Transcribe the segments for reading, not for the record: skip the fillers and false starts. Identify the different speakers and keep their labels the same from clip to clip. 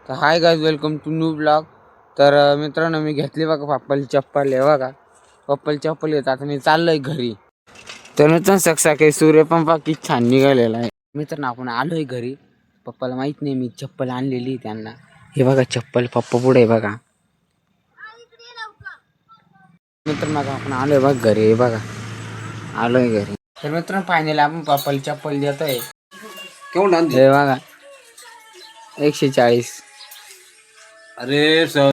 Speaker 1: तर hi guys, welcome to new blog. तर मित्रांनो, मी घेतली बघा पप्पाली चप्पल. आहे बघा पप्पाली चप्पल येत. आता मी चाललोय घरी. तर मित्रांनो, सकाळी सूर्य पण किती छान निघालेला आहे. मित्रांनो, आपण आलोय घरी. पप्पाला माहित नाही मी चप्पल आणलेली त्यांना. हे बघा चप्पल पप्पा पुढे आहे बघा. मित्रांनो, आपण आलोय बघ घरी. हे बघा आलोय घरी. तर मित्रांनो, फायनली आपण पप्पाला चप्पल देतोय. केवढं आणते हे बघा 140.
Speaker 2: अरे सर,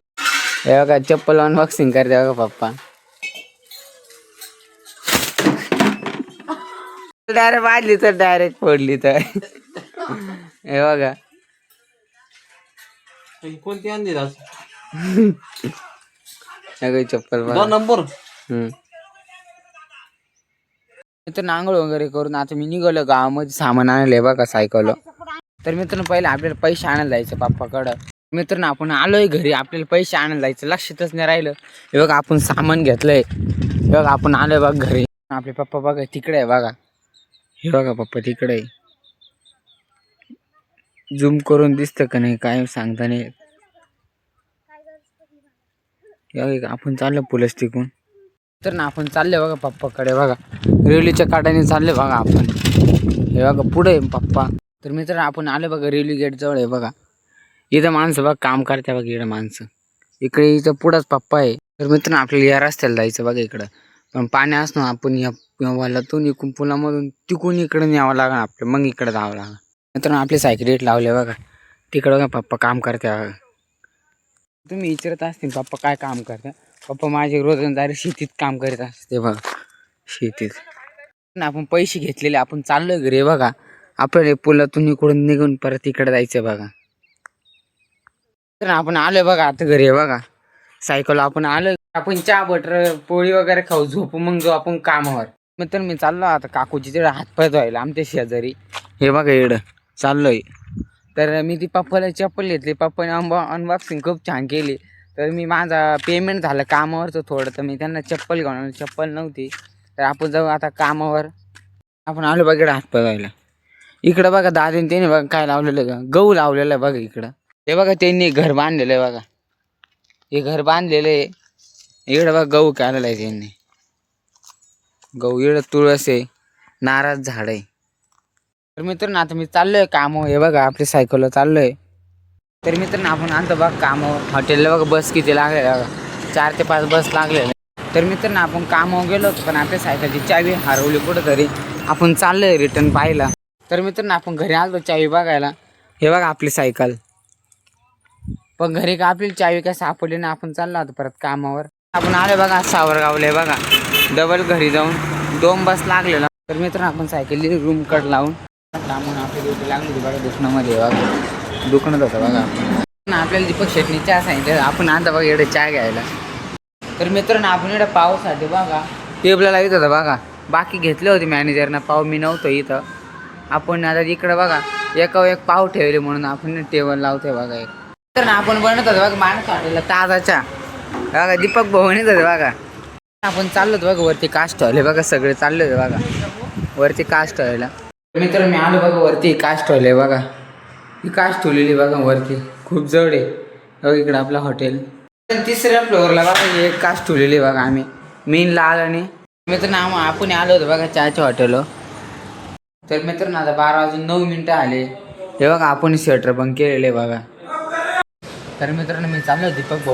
Speaker 1: हे बघा चप्पल अनबॉक्सिंग करते बघा पप्पा. डायरेक्ट वाजली तर डायरेक्ट फोडली तर. हे बघा
Speaker 2: कोणती आणली आज?
Speaker 1: चप्पल बघा.
Speaker 2: 2 नंबर.
Speaker 1: तर आंघोळ वगैरे करून आता मी निघालो गावामध्ये सामान आणलंय बघा सायकल. तर मित्रांनो, पहिले आपल्याला पैसे आणायला जायचं पप्पाकडं. मित्रांनो, आपण आलोय घरी. आपल्याला पैसे आणायला जायचं लक्षातच नाही राहिलं. हे बघा आपण सामान घेतलंय. हे बघा आपण आलोय बघ घरी. आपले पप्पा बघा तिकडे आहे बघा. हे बघा पप्पा तिकडे आहे. झूम करून दिसतं का नाही काय सांगता नाही. आपण चाललो पोलीस टिकून. तर ना आपण चालले बघा पप्पाकडे. बघा रेल्वेच्या काठाने चालले बघा आपण. हे बघा पुढे पप्पा. तर मित्रांनो, आपण आलो बघा रेल्वे गेट जवळ आहे बघा. इथं माणसं बघा काम करते बघा. इकडं माणसं इकडे इथं पुढंच पप्पा आहे. तर मित्रांनो, आपल्याला या रस्त्याला जायचं बघा इकडं. पण पाणी असणं आपण या वालातून इकडून पुलामधून तिकून इकडे यावं लागणार आपलं. मग इकडे जावं लागणार. मित्रांनो, आपले सायकल रेट लावले बघा तिकडं बघा. पप्पा काम करते बघा. तुम्ही विचारत असतील पप्पा काय काम करता. पप्पा माझे रोजंदारी शेतीत काम करीत असते बघा. शेतीत आपण पैसे घेतलेले. आपण चाललोय घरी बघा. आपल्याला पुलातून इकडून निघून परत इकडे जायचं बघा. तर आपण आलोय बघा आता घरी बघा. सायकल आपण आलोय. आपण चहा बटर पोळी वगैरे खाऊ, झोपू, मग जाऊ आपण कामावर. तर मी चाललो आता काकूची तिकडे हातपाय धुवायला आमच्या शेजारी. हे बघा इकडं चाललोय. तर मी ती पप्पाला चप्पल घेतली. पप्पाने अनबॉक्सिंग खूप छान केली. तर मी माझा पेमेंट झालं कामावरचं थोडं. तर मी त्यांना चप्पल घेऊन चप्पल नव्हती. तर आपण जाऊ आता कामावर. आपण आलो बघा इकडे हातपाय धुवायला. इकडं बघा दादीने त्याने बघा काय लावलेलं का गहू लावलेलं आहे बघा इकडं. हे बघा त्यांनी घर बांधलेलं आहे बघा. हे घर बांधलेलं आहे. इकडं बघा गहू केलेला आहे त्यांनी. गहू इकडं तुळस आहे, नारळ झाड आहे. तर मित्रांनो, आता मी चाललोय कामावर. हे बघा आपल्या सायकलला चाललोय. तर मित्रांनो, आपण आणतो बघा कामावर. हॉटेलला बघा बस किती लागले बघा. 4 ते 5 बस लागलेले. तर मित्रांनो, आपण कामावर गेलो होतो पण आपल्या सायकलची चावी हरवली कुठंतरी. आपण चाललोय रिटर्न पाहायला. तर मित्रांनो, आपण घरी आलो चावी बघायला. हे बघा आपली सायकल. पण घरी का आपली चावी काय सापडली ना. आपण चाललो होतो परत कामावर. आपण आलो बघा सावरगावले बघा. डबल घरी जाऊन 2 बस लागलेला. तर मित्रांनो, आपण सायकल रूम कट लावून कामून आपली ड्युटी लागली होती बघा दुकानामध्ये बघा. दुकानात होतं बघा आपण. आपल्याला दीपक शेटणी चहा सांगितलं. आपण आता बघा इकडे चहा घ्यायला. तर मित्रांनो, आपण इकडे पावसाठी बघा टेबल लावित होता बघा. बाकी घेतले होते मॅनेजरनं पाव. मी नव्हतो इथं. आपण आता इकडं बघा एकावर एक पाव ठेवले म्हणून आपण टेबल लावतोय बघा एक. तर आपण बनवत होतो बघा माणूस हॉटेलला ताजाच्या बघा. दीपक भवनीच होते बघा. आपण चाललो होतो बघा वरती कास्ट ठेवले बघा. सगळे चालले होते बघा वरती कास्ट ठेवायला. मित्र मी आलो बघा वरती कास्ट ठेवले बघा. ही कास्ट ठेवलेली बघा वरती खूप जवळ आहे बघा. इकडं आपलं हॉटेल. 3ऱ्या फ्लोअरला बघा एक कास्ट ठेवलेली बघा. आम्ही मेन लाल आणि मित्रांनो आपण आलो होतो बघा चहाच्या हॉटेलवर. तर मित्रांनो, आता 12 वाजून 9 मिनिटं आले. हे बघा आपण स्वेटर पण केलेले बघा. तर मित्रांनो, मी चाललो दीपक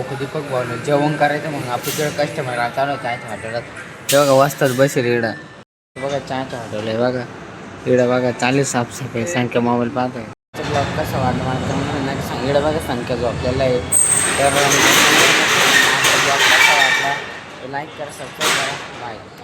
Speaker 1: भाऊला जेवण करायचं म्हणून. आपण तिकडं कस्टमर चालू चहाच्या हॉटेलात. हे बघा वाजताच बसेल इकडं. बघा चहाच्या हॉटेल आहे बघा. इकडं बघा चालेल साफसफाई. संख्या मोबाईल पाहतोय. ब्लॉग कसा वाटला मला म्हणून सांग. इकडं बघा संख्या झोपलेला आहे. तर ब्लॉग कसा वाटला लाईक करा, सबस्क्राईब करा. बाय.